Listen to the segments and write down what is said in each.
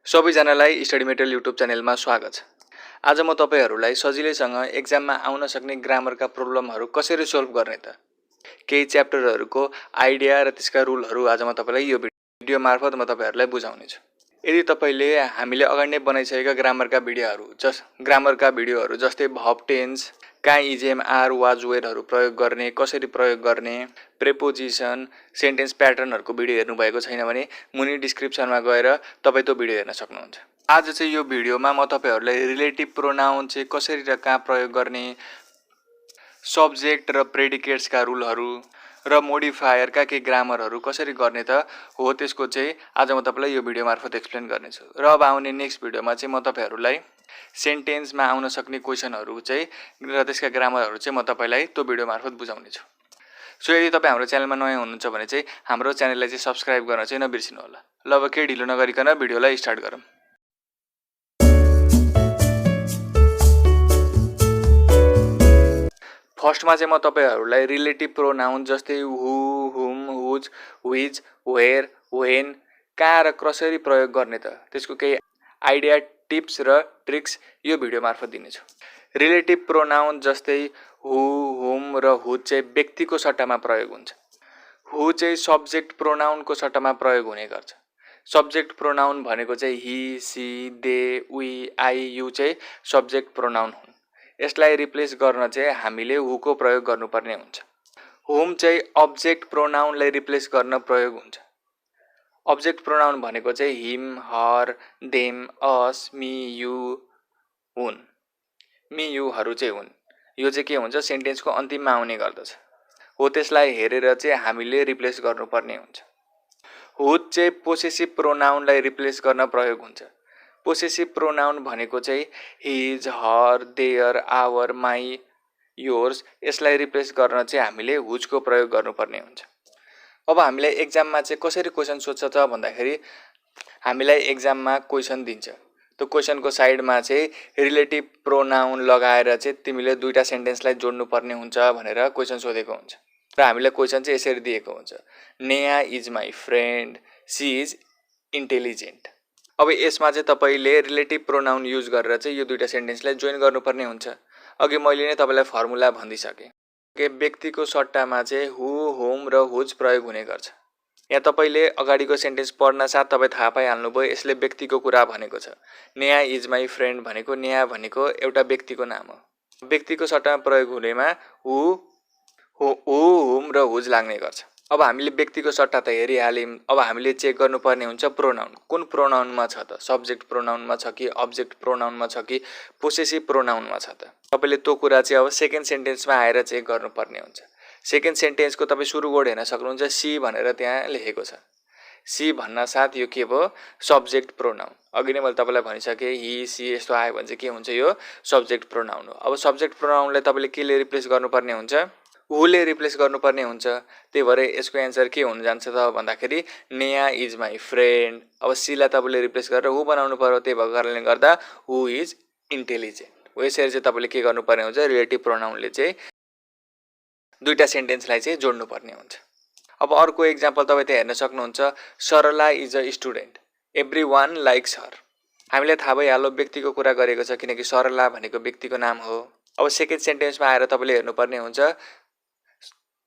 सबैजनालाई study material YouTube च्यानलमा स्वागत छ। आज म तपाईहरुलाई सजिलैसँग एक्जाममा आउन सक्ने ग्रामरका प्रब्लमहरु कसरी सल्भ गर्ने त केही च्याप्टरहरुको आइडिया र त्यसका रुलहरु आज म तपाईलाई यो भिडियो मार्फत म तपाईहरुलाई बुझाउने छु। यदि तपाईले हामीले अगाडि नै बनाइसकेका ग्रामरका भिडियोहरु जस्तै भर्ब टेन्स, काइ इजेम आर वाज वेयरहरु प्रयोग गर्ने, कसरी प्रयोग गर्ने, प्रेपोजिसन, सेन्टेन्स प्याटर्नहरुको भिडियो हेर्नु भएको छैन भने मुनि डिस्क्रिप्सनमा गएर तपाई त्यो भिडियो हेर्न सक्नुहुन्छ। आज चाहिँ यो भिडियोमा म तपाईहरुलाई रिलेटिभ प्रोनाउन चाहिँ कसरी र कहाँ प्रयोग गर्ने, सब्जेक्ट र प्रेडिकेट्सका रुलहरु र मोडिफायरका के ग्रामरहरु कसरी गर्ने त हो त्यसको चाहिँ आज म तपाईलाई यो भिडियो मार्फत एक्सप्लेन गर्ने छु। र अब आउने नेक्स्ट भिडियोमा चाहिँ म तपाईहरुलाई सेन्टेन्समा आउन सक्ने क्वेशनहरु चाहिँ र त्यसका ग्रामरहरु चाहिँ म तपाईलाई त्यो भिडियो मार्फत बुझाउने छु। सो यदि तपाई हाम्रो च्यानलमा नयाँ हुनुहुन्छ भने चाहिँ हाम्रो च्यानललाई चाहिँ सब्स्क्राइब गर्न चाहिँ नबिर्सिनु होला। ल अब केही ढिलो नगरिकन भिडियोलाई स्टार्ट गरौँ। फर्स्टमा चाहिँ म तपाईहरुलाई रिलेटिभ प्रोनाउन जस्तै हु, हुम, हुज, व्हिच, वेयर, व्हेन, कहाँ र कसरी प्रयोग गर्ने त त्यसको केही आइडिया, टिप्स र ट्रिक्स यो भिडियो मार्फत दिनेछु। रिलेटिभ प्रोनाउन जस्तै हु, हुम र हुज चाहिँ व्यक्तिको सट्टामा प्रयोग हुन्छ। हु चाहिँ सब्जेक्ट प्रोनाउनको सट्टामा प्रयोग हुने गर्छ। सब्जेक्ट प्रोनाउन भनेको चाहिँ he, she, they, we, I, you चाहिँ सब्जेक्ट प्रोनाउन हुन्। यसलाई रिप्लेस गर्न चाहिँ हामीले हुको प्रयोग गर्नुपर्ने हुन्छ। हुम चाहिँ अब्जेक्ट प्रोनाउनलाई रिप्लेस गर्न प्रयोग हुन्छ। अब्जेक्ट प्रोनाउन भनेको चाहिँ हिम, हर, देम, अस, मी, यु हुन्। मी, युहरू चाहिँ हुन्। यो चाहिँ के हुन्छ सेन्टेन्सको अन्तिममा आउने गर्दछ। हो त्यसलाई हेरेर चाहिँ हामीले रिप्लेस गर्नुपर्ने हुन्छ। हुज चाहिँ पोसेसिभ प्रोनाउनलाई रिप्लेस गर्न प्रयोग हुन्छ। पोसेसिभ प्रोनाउन भनेको चाहिँ हिज, हर, देयर, आवर, माई, योर्स यसलाई रिप्लेस गर्न चाहिँ हामीले हुजको प्रयोग गर्नुपर्ने हुन्छ। अब हामीलाई एक्जाममा चाहिँ कसरी क्वेशन सोध्छ त भन्दाखेरि हामीलाई एक्जाममा क्वेशन दिन्छ। त्यो क्वेशनको साइडमा चाहिँ रिलेटिभ प्रोनाउन लगाएर चाहिँ तिमीले दुईटा सेन्टेन्सलाई जोड्नुपर्ने हुन्छ भनेर क्वेशन सोधेको हुन्छ। र हामीलाई क्वेशन चाहिँ यसरी दिएको हुन्छ। Neha is my friend, she is intelligent. अब यसमा चाहिँ तपाईले रिलेटिभ प्रोनाउन युज गरेर चाहिँ यो दुईटा सेन्टेन्सलाई जोइन गर्नुपर्ने हुन्छ। अघि मैले नै तपाईलाई फर्मुला भनिदिसके के व्यक्तिको सट्टामा चाहिँ हु, हुम र हुज प्रयोग हुने गर्छ। यहाँ तपाईले अगाडिको सेन्टेन्स पढ्न साथ तपाई थाहा पाइहाल्नुभयो यसले व्यक्तिको कुरा भनेको छ। नेहा इज माई फ्रेन्ड भनेको नेहा भनेको एउटा व्यक्तिको नाम हो। व्यक्तिको सट्टामा प्रयोग हुनेमा हु, हुम र हुज लाग्ने गर्छ। अब हामीले व्यक्तिको सट्टा त हेरिहाल्यौं। अब हामीले चेक गर्नुपर्ने हुन्छ प्रोनाउन कुन प्रोनाउनमा छ त, सब्जेक्ट प्रोनाउनमा छ कि अब्जेक्ट प्रोनाउनमा छ कि पोसेसिभ प्रोनाउनमा छ त। तपाईले त्यो कुरा चाहिँ अब सेकेन्ड सेन्टेन्समा आएर चेक गर्नुपर्ने हुन्छ। सेकेन्ड सेन्टेन्सको तपाई सुरु वर्ड हेर्न सक्नुहुन्छ सी भनेर त्यहाँ लेखेको छ। सी भन्न साथ यो के भयो सब्जेक्ट प्रोनाउन। अघि नै मैले तपाईलाई भनिसके ही, सी यस्तो आयो भने चाहिँ के हुन्छ यो सब्जेक्ट प्रोनाउन हो। अब सब्जेक्ट प्रोनाउनलाई तपाईले केले रिप्लेस गर्नुपर्ने हुन्छ हुले रिप्लेस गर्नुपर्ने हुन्छ। त्यही भएर यसको एन्सर के हुन जान्छ त भन्दाखेरि नेहा इज माई फ्रेन्ड। अब सीलाई तपाईले रिप्लेस गरेर हु बनाउनु पर्यो। त्यही भएको कारणले गर्दा हु इज इन्टेलिजेन्ट। यसरी चाहिँ तपाईले के गर्नुपर्ने हुन्छ रिलेटिभ प्रोनाउनले चाहिँ दुईटा सेन्टेन्सलाई चाहिँ जोड्नुपर्ने हुन्छ। अब अर्को एक्जाम्पल तपाई त्यहाँ हेर्न सक्नुहुन्छ Sarla is a student, everyone likes her. हामीलाई थाहा भइहाल्यो व्यक्तिको कुरा गरेको छ किनकि सरला भनेको व्यक्तिको नाम हो। अब सेकेन्ड सेन्टेन्समा आएर तपाईले हेर्नुपर्ने हुन्छ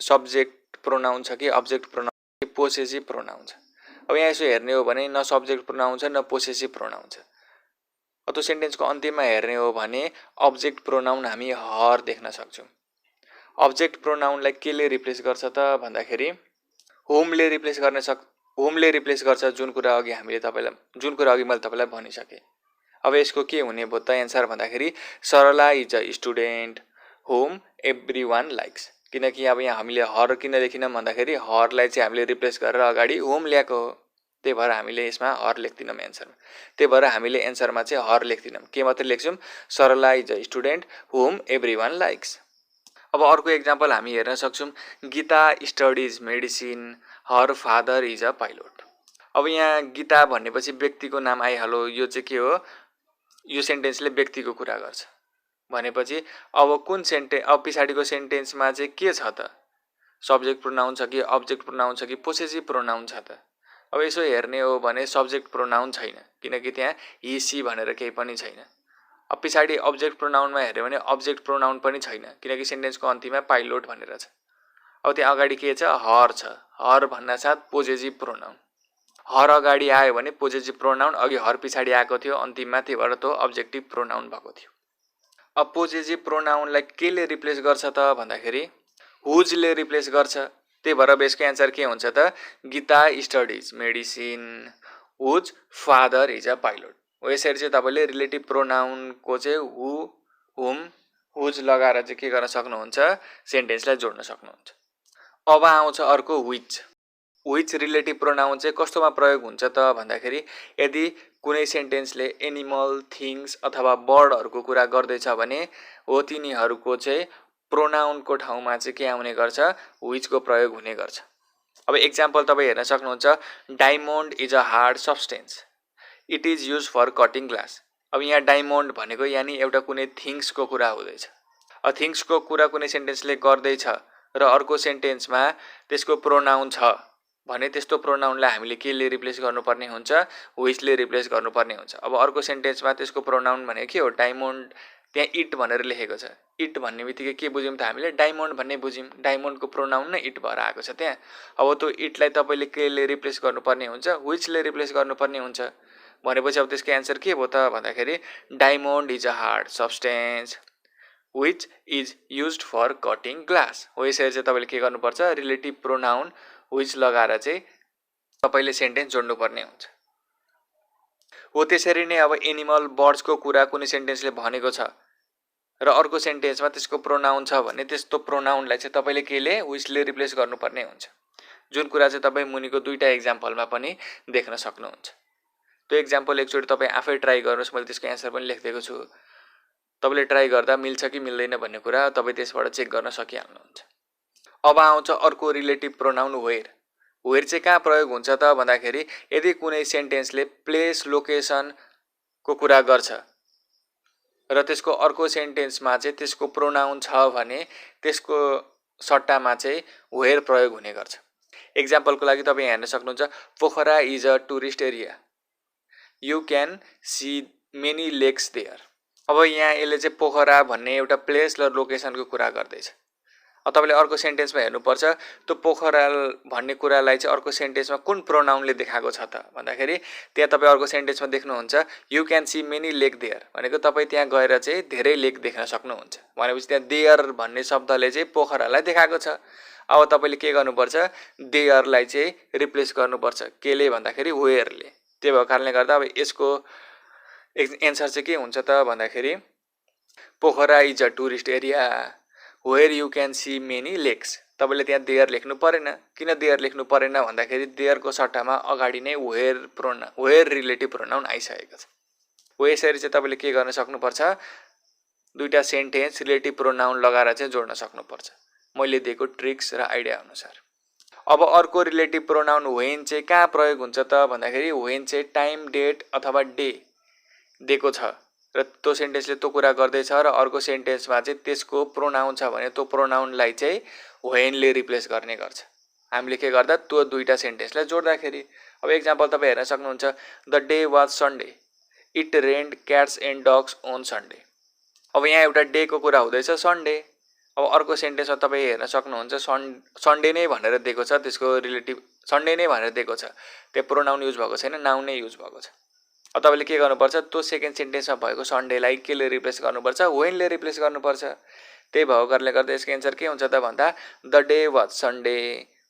सब्जेक्ट प्रोनाउन छ कि अब्जेक्ट प्रोनाउन कि पोसेसिभ प्रोनाउन छ। अब यहाँ यसो हेर्ने हो भने न सब्जेक्ट प्रोनाउन छ न पोसेसिभ प्रोनाउन छ। अब त्यो सेन्टेन्सको अन्तिममा हेर्ने हो भने अब्जेक्ट प्रोनाउन हामी हर देख्न सक्छौँ। अब्जेक्ट प्रोनाउनलाई केले रिप्लेस गर्छ त भन्दाखेरि होमले रिप्लेस गर्छ जुन कुरा अघि मैले तपाईलाई भनिसके। अब यसको के हुने भयो त एन्सर भन्दाखेरि Sarla is a student home everyone likes. किनकि अब यहाँ हामीले हर किन लेखिनौँ भन्दाखेरि हरलाई चाहिँ हामीले रिप्लेस गरेर अगाडि होम ल्याएको हो। त्यही भएर हामीले यसमा हर लेख्दिनौँ एन्सरमा। त्यही भएर हामीले एन्सरमा चाहिँ हर लेख्दिनौँ। के मात्रै लेख्छौँ Sarala is a student home everyone likes. अब अर्को एक्जाम्पल हामी हेर्न सक्छौँ Gita studies medicine, her father is a pilot. अब यहाँ गीता भनेपछि व्यक्तिको नाम आइहाल्यो। यो चाहिँ के हो यो सेन्टेन्सले व्यक्तिको कुरा गर्छ भनेपछि अब कुन अब पछाडिको सेन्टेन्समा चाहिँ के छ त सब्जेक्ट प्रोनाउन छ कि अब्जेक्ट प्रोनाउन छ कि पोसेसिभ प्रोनाउन छ त अब यसो हेर्ने हो भने सब्जेक्ट प्रोनाउन छैन, किनकि त्यहाँ हि सी भनेर केही पनि छैन। अब पछाडि अब्जेक्ट प्रोनाउनमा हेऱ्यो भने अब्जेक्ट प्रोनाउन पनि छैन, किनकि सेन्टेन्सको अन्तिममा पाइलोट भनेर छ। अब त्यहाँ अगाडि के छ, हर छ। हर भन्नासाथ पोजेसिभ प्रोनाउन। हर अगाडि आयो भने पोजेसिभ प्रोनाउन, अघि हर पछाडि आएको थियो अन्तिममा, त्यही भएर त्यो अब्जेक्टिभ प्रोनाउन भएको थियो। अब पोजेसिभ प्रोनाउनलाई केले रिप्लेस गर्छ त भन्दाखेरि हुजले रिप्लेस गर्छ। त्यही भएर अब यसको एन्सर के हुन्छ त, Gita studies medicine, whose father is a pilot. हो यसरी चाहिँ तपाईँले रिलेटिभ प्रोनाउनको चाहिँ हु, हुम, हुज लगाएर चाहिँ के गर्न सक्नुहुन्छ, सेन्टेन्सलाई जोड्न सक्नुहुन्छ। अब आउँछ अर्को विच। विच रिलेटिभ प्रोनाउन चाहिँ कस्तोमा प्रयोग हुन्छ त भन्दाखेरि यदि कुनै सेन्टेन्सले एनिमल, थिङ्स अथवा बर्डहरूको कुरा गर्दैछ भने हो तिनीहरूको चाहिँ प्रोनाउनको ठाउँमा चाहिँ के आउने गर्छ, विचको प्रयोग हुने गर्छ। अब एक्जाम्पल तपाईँ हेर्न सक्नुहुन्छ, diamond is a hard substance, it is use for cutting glass. अब यहाँ डायमन्ड भनेको यानि एउटा कुनै थिङ्सको कुरा हुँदैछ। अब थिङ्सको कुरा कुनै सेन्टेन्सले गर्दैछ र अर्को सेन्टेन्समा त्यसको प्रोनाउन छ भने त्यस्तो प्रोनाउनलाई हामीले केले रिप्लेस गर्नुपर्ने हुन्छ, विचले रिप्लेस गर्नुपर्ने हुन्छ। अब अर्को सेन्टेन्समा त्यसको प्रोनाउन भनेको के हो, डायमन्ड, त्यहाँ इट भनेर लेखेको छ। इट भन्ने बित्तिकै के बुझ्यौँ त हामीले, डायमन्ड भन्ने बुझ्यौँ। डायमन्डको प्रोनाउन नै इट भएर आएको छ त्यहाँ। अब त्यो इटलाई तपाईँले केले रिप्लेस गर्नुपर्ने हुन्छ, विचले रिप्लेस गर्नुपर्ने हुन्छ। भनेपछि अब त्यसको एन्सर के भयो त भन्दाखेरि diamond is a hard substance which is used for cutting glass. हो यसरी चाहिँ तपाईँले के गर्नुपर्छ, रिलेटिभ प्रोनाउन विच लगाएर चाहिँ तपाईँले सेन्टेन्स जोड्नुपर्ने हुन्छ। हो त्यसरी नै अब एनिमल, बर्ड्सको कुरा कुनै सेन्टेन्सले भनेको छ र अर्को सेन्टेन्समा त्यसको प्रोनाउन छ भने त्यस्तो प्रोनाउनलाई चाहिँ तपाईँले केले, विचले रिप्लेस गर्नुपर्ने हुन्छ। जुन कुरा चाहिँ तपाईँ मुनिको दुईवटा एक्जाम्पलमा पनि देख्न सक्नुहुन्छ। त्यो एक्जाम्पल एकचोटि तपाईँ आफै ट्राई गर्नुहोस्, मैले त्यसको एन्सर पनि लेखिदिएको छु। तपाईँले ट्राई गर्दा मिल्छ कि मिल्दैन भन्ने कुरा तपाईँ त्यसबाट चेक गर्न सकिहाल्नुहुन्छ। अब आउँछ अर्को रिलेटिभ प्रोनाउन वेयर। वेयर चाहिँ कहाँ प्रयोग हुन्छ त भन्दाखेरि यदि कुनै सेन्टेन्सले प्लेस, लोकेसनको कुरा गर्छ र त्यसको अर्को सेन्टेन्समा चाहिँ त्यसको प्रोनाउन छ भने त्यसको सट्टामा चाहिँ वेयर प्रयोग हुने गर्छ। एक्जाम्पलको लागि तपाईँ हेर्न सक्नुहुन्छ, Pokhara is a tourist area, you can see many lakes there. अब यहाँ यसले चाहिँ पोखरा भन्ने एउटा प्लेस र लोकेसनको कुरा गर्दैछ। अब तपाईँले अर्को सेन्टेन्समा हेर्नुपर्छ, त्यो पोखरा भन्ने कुरालाई चाहिँ अर्को सेन्टेन्समा कुन प्रोनाउनले देखाएको छ त भन्दाखेरि त्यहाँ तपाईँ अर्को सेन्टेन्समा देख्नुहुन्छ, you can see many lake there भनेको तपाईँ त्यहाँ गएर चाहिँ धेरै लेक देख्न सक्नुहुन्छ। भनेपछि त्यहाँ देयर भन्ने शब्दले चाहिँ पोखरालाई देखाएको छ। अब तपाईँले के गर्नुपर्छ, देयरलाई चाहिँ रिप्लेस गर्नुपर्छ केले भन्दाखेरि वेयरले। त्यही भएको कारणले गर्दा अब यसको एन्सर चाहिँ के हुन्छ त भन्दाखेरि Pokhara is a tourist area where you can see many lakes. तपाईँले त्यहाँ देयर लेख्नु परेन। किन देयर लेख्नु परेन भन्दाखेरि देयरको सट्टामा अगाडि नै वेयर रिलेटिभ प्रोनाउन आइसकेको छ। हो यसरी चाहिँ तपाईँले के गर्न सक्नुपर्छ, दुईवटा सेन्टेन्स रिलेटिभ प्रोनाउन लगाएर चाहिँ जोड्न सक्नुपर्छ, मैले दिएको ट्रिक्स र आइडिया अनुसार। अब अर्को रिलेटिभ प्रोनाउन वेन चाहिँ कहाँ प्रयोग हुन्छ त भन्दाखेरि वेन चाहिँ टाइम, डेट अथवा डे दिएको छ र त्यो सेन्टेन्सले त्यो कुरा गर्दैछ र अर्को सेन्टेन्समा चाहिँ त्यसको प्रोनाउन छ भने त्यो प्रोनाउनलाई चाहिँ वेनले रिप्लेस गर्ने गर्छ हामीले के गर्दा त्यो दुईटा सेन्टेन्सलाई जोड्दाखेरि। अब एक्जाम्पल तपाईँ हेर्न सक्नुहुन्छ, the day was Sunday, it rained cats and dogs own Sunday. अब यहाँ एउटा डेको कुरा हुँदैछ, सन्डे। अब अर्को सेन्टेन्समा तपाईँ हेर्न सक्नुहुन्छ, सन्डे नै भनेर दिएको छ, त्यसको रिलेटिभ सन्डे नै भनेर दिएको छ, त्यो प्रोनाउन युज भएको छैन, नाउन नै युज भएको छ। अब तपाईँले के गर्नुपर्छ, त्यो सेकेन्ड सेन्टेन्समा भएको सन्डेलाई केले रिप्लेस गर्नुपर्छ, वेनले रिप्लेस गर्नुपर्छ। त्यही भएको कारणले गर्दा यसको एन्सर के हुन्छ त भन्दा the day was Sunday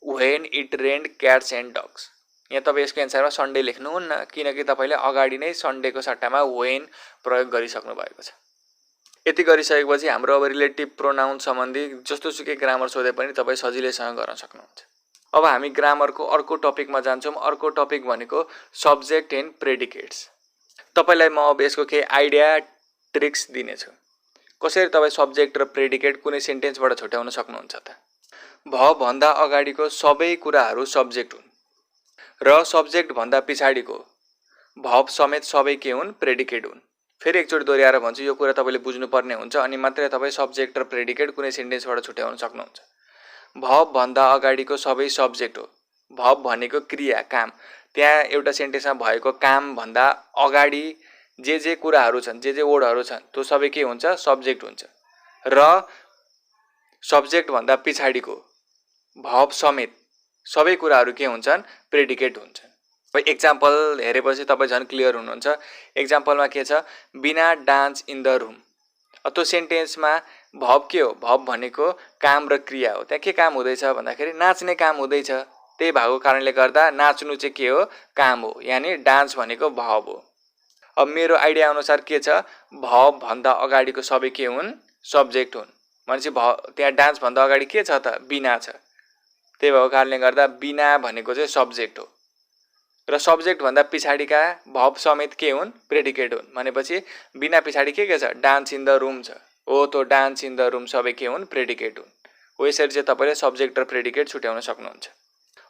when it rained cats and dogs. यहाँ तपाईँ यसको एन्सरमा सन्डे लेख्नुहुन्न, किनकि तपाईँले अगाडि नै सन्डेको सट्टामा वेन प्रयोग गरिसक्नु भएको छ। यति गरिसकेपछि हाम्रो अब रिलेटिभ प्रोनाउन सम्बन्धी जस्तो सुकै ग्रामर सोधे पनि तपाईँ सजिलैसँग गर्न सक्नुहुन्छ। अब हामी ग्रामरको अर्को टपिकमा जान्छौँ। अर्को टपिक भनेको सब्जेक्ट एन्ड प्रेडिकेट्स। तपाईँलाई म अब यसको केही आइडिया, ट्रिक्स दिनेछु, कसरी तपाईँ सब्जेक्ट र प्रेडिकेट कुनै सेन्टेन्सबाट छुट्याउन सक्नुहुन्छ त। भन्दा अगाडिको सबै कुराहरू सब्जेक्ट हुन् र सब्जेक्ट भन्दा पछाडिको भव समेत सबै के हुन्, प्रेडिकेट हुन्। फेरि एकचोटि दोहोऱ्याएर भन्छु, यो कुरा तपाईँले बुझ्नुपर्ने हुन्छ, अनि मात्रै तपाईँ सब्जेक्ट र प्रेडिकेट कुनै सेन्टेन्सबाट छुट्याउन सक्नुहुन्छ। भव भन्दा अगाडिको सबै सब्जेक्ट हो। भव भनेको क्रिया, काम, त्यहाँ एउटा सेन्टेन्समा भएको काम भन्दा अगाडि जे कुराहरू छन्, जे वर्डहरू छन्, त्यो सबै के हुन्छ? सब्जेक्ट हुन्छ। र सब्जेक्ट भन्दा पछाडिको भर्ब समेत सबै कुराहरू के हुन्छन्? प्रेडिकेट हुन्छन्। अब एक्जाम्पल हेरेपछि तपाईँ झन् क्लियर हुनुहुन्छ। एक्जाम्पलमा के छ? बिना डान्स इन द रुम। त्यो सेन्टेन्समा भर्ब के हो? भर्ब भनेको काम र क्रिया हो। त्यहाँ के काम हुँदैछ भन्दाखेरि नाच्ने काम हुँदैछ। त्यही भएको कारणले गर्दा नाच्नु चाहिँ के हो? काम हो। यानि डान्स भनेको भर्ब हो। अब मेरो आइडिया अनुसार के छ? भर्ब भन्दा अगाडिको सबै के हुन्? सब्जेक्ट हुन्। भनेपछि त्यहाँ डान्स भन्दा अगाडि के छ त? बिना छ। त्यही भएको कारणले गर्दा बिना भनेको चाहिँ सब्जेक्ट हो। र सब्जेक्ट भन्दा पछाडिका भर्ब समेत के हुन्? प्रेडिकेट हुन्। भनेपछि बिना पछाडि के छ? डान्स इन द रुम छ। हो, त्यो डान्स इन द रुम सबै के हुन्? प्रेडिकेट हुन्। हो, यसरी चाहिँ तपाईँले सब्जेक्ट र प्रेडिकेट छुट्याउन सक्नुहुन्छ।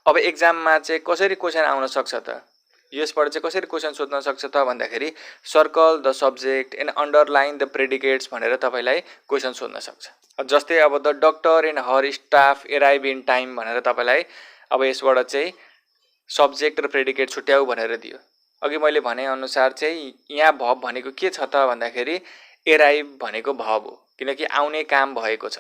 अब एक्जाममा चाहिँ कसरी क्वेसन आउन सक्छ त? यसबाट चाहिँ कसरी क्वेसन सोध्न सक्छ त भन्दाखेरि circle the subject and underline the predicates भनेर तपाईँलाई क्वेसन सोध्न सक्छ। जस्तै अब the doctor and her staff arrive in time भनेर तपाईँलाई अब यसबाट चाहिँ सब्जेक्ट र प्रेडिकेट छुट्याउ भनेर दियो। अघि मैले भनेअनुसार चाहिँ यहाँ भर्ब भनेको के छ त भन्दाखेरि एराइभ भनेको भर्ब हो, किनकि आउने काम भएको छ।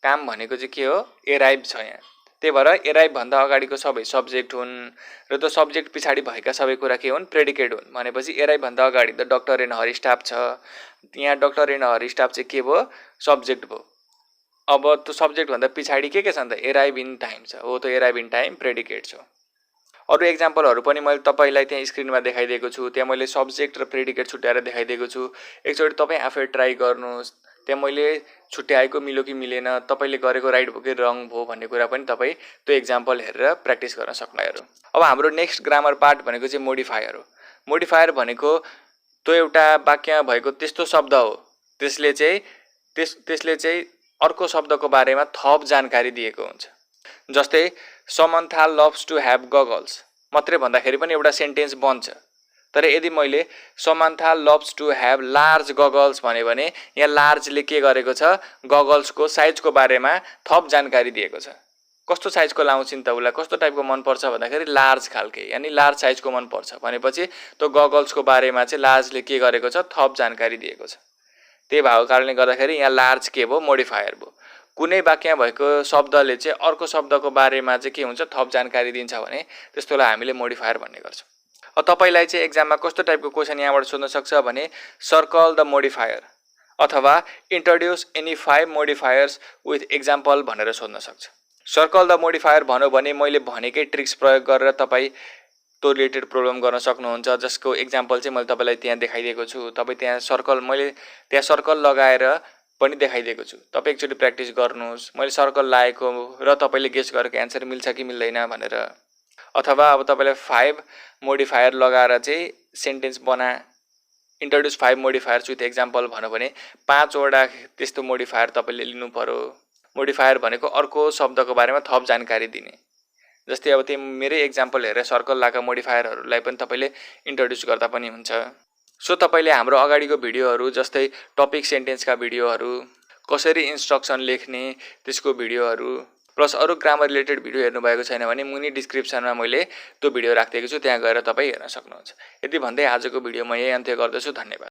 काम भनेको चाहिँ के हो? एराइभ छ यहाँ। त्यही भएर एराइभ भन्दा अगाडिको सबै सब्जेक्ट हुन् र त्यो सब्जेक्ट पछाडि भएका सबै कुरा के हुन्? प्रेडिकेट हुन्। भनेपछि एराइभ भन्दा अगाडि the doctor and her staff छ। यहाँ डक्टर एन्ड हर स्टाफ चाहिँ के भयो? सब्जेक्ट भयो। अब त्यो सब्जेक्ट भन्दा पछाडि के छ त? एराइभ इन टाइम छ। हो, त्यो एराइभ इन टाइम प्रेडिकेट छ। अरू एक्जाम्पलहरू पनि मैले तपाईँलाई त्यहाँ स्क्रिनमा देखाइदिएको छु। त्यहाँ मैले सब्जेक्ट र प्रेडिकेट छुट्याएर देखाइदिएको छु। एकचोटि तपाईँ आफै ट्राई गर्नुहोस्। त्यहाँ मैले छुट्याएको मिल्यो कि मिलेन, तपाईँले गरेको राइट भयो कि रङ भयो भन्ने कुरा पनि तपाईँ त्यो एक्जाम्पल हेरेर प्र्याक्टिस गर्न सक्नुहुन्छ। अब हाम्रो नेक्स्ट ग्रामर पार्ट भनेको चाहिँ मोडिफायर हो। मोडिफायर भनेको त्यो एउटा वाक्यमा भएको त्यस्तो शब्द हो त्यसले चाहिँ अर्को शब्दको बारेमा थप जानकारी दिएको हुन्छ। जस्तै Samantha loves to have goggles मात्रै भन्दाखेरि पनि एउटा सेन्टेन्स बन्छ। तर यदि मैले Samantha loves to have large goggles भने यहाँ लार्जले के गरेको छ? गगल्सको साइजको बारेमा थप जानकारी दिएको छ। कस्तो साइजको लाउँछिन् त उसलाई? कस्तो टाइपको मनपर्छ भन्दाखेरि लार्ज खालके, यानि लार्ज साइजको मनपर्छ भनेपछि त्यो गगल्सको बारेमा चाहिँ लार्जले के गरेको छ? थप जानकारी दिएको छ। त्यही भएको कारणले गर्दाखेरि यहाँ लार्ज के भयो? मोडिफायर भयो। कुनै वाक्यमा भएको शब्दले चाहिँ अर्को शब्दको बारेमा चाहिँ के हुन्छ? थप जानकारी दिन्छ भने त्यस्तोलाई हामीले मोडिफायर भन्ने गर्छौँ। अब तपाईँलाई चाहिँ एक्जाममा कस्तो टाइपको क्वेसन यहाँबाट सोध्न सक्छ भने सर्कल द मोडिफायर अथवा introduce any 5 modifiers with example भनेर सोध्न सक्छ। सर्कल द मोडिफायर भन्यो भने मैले भनेकै ट्रिक्स प्रयोग गरेर तपाईँ त्यो रिलेटेड प्रब्लम गर्न सक्नुहुन्छ, जसको एक्जाम्पल चाहिँ मैले तपाईँलाई त्यहाँ देखाइदिएको छु। तपाईँ मैले त्यहाँ सर्कल लगाएर पनि देखाइदिएको छु। तपाईँ एकचोटि प्र्याक्टिस गर्नुहोस्। मैले सर्कल लगाएको र तपाईँले गेस गरेको एन्सर मिल्छ कि मिल्दैन भनेर। अथवा अब तपाईँलाई 5 मोडिफायर लगाएर चाहिँ sentence introduce 5 modifiers with example भन्यो भने 5वटा त्यस्तो मोडिफायर तपाईँले लिनु पर्यो। मोडिफायर भनेको अर्को शब्दको बारेमा थप जानकारी दिने। जस्तै अब त्यो मेरै एक्जाम्पल हेरेर सर्कल लगाएका मोडिफायरहरूलाई पनि तपाईँले इन्ट्रोड्युस गर्दा पनि हुन्छ। सो तपाईँले हाम्रो अगाडिको भिडियोहरू जस्तै टपिक सेन्टेन्सका भिडियोहरू, कसरी इन्स्ट्रक्सन लेख्ने त्यसको भिडियोहरू प्लस अरू ग्रामर रिलेटेड भिडियो हेर्नुभएको छैन भने मुनि डिस्क्रिप्सनमा मैले त्यो भिडियो राखिदिएको छु, त्यहाँ गएर तपाईँ हेर्न सक्नुहुन्छ। यति भन्दै आजको भिडियो म यही अन्त्य गर्दछु। धन्यवाद।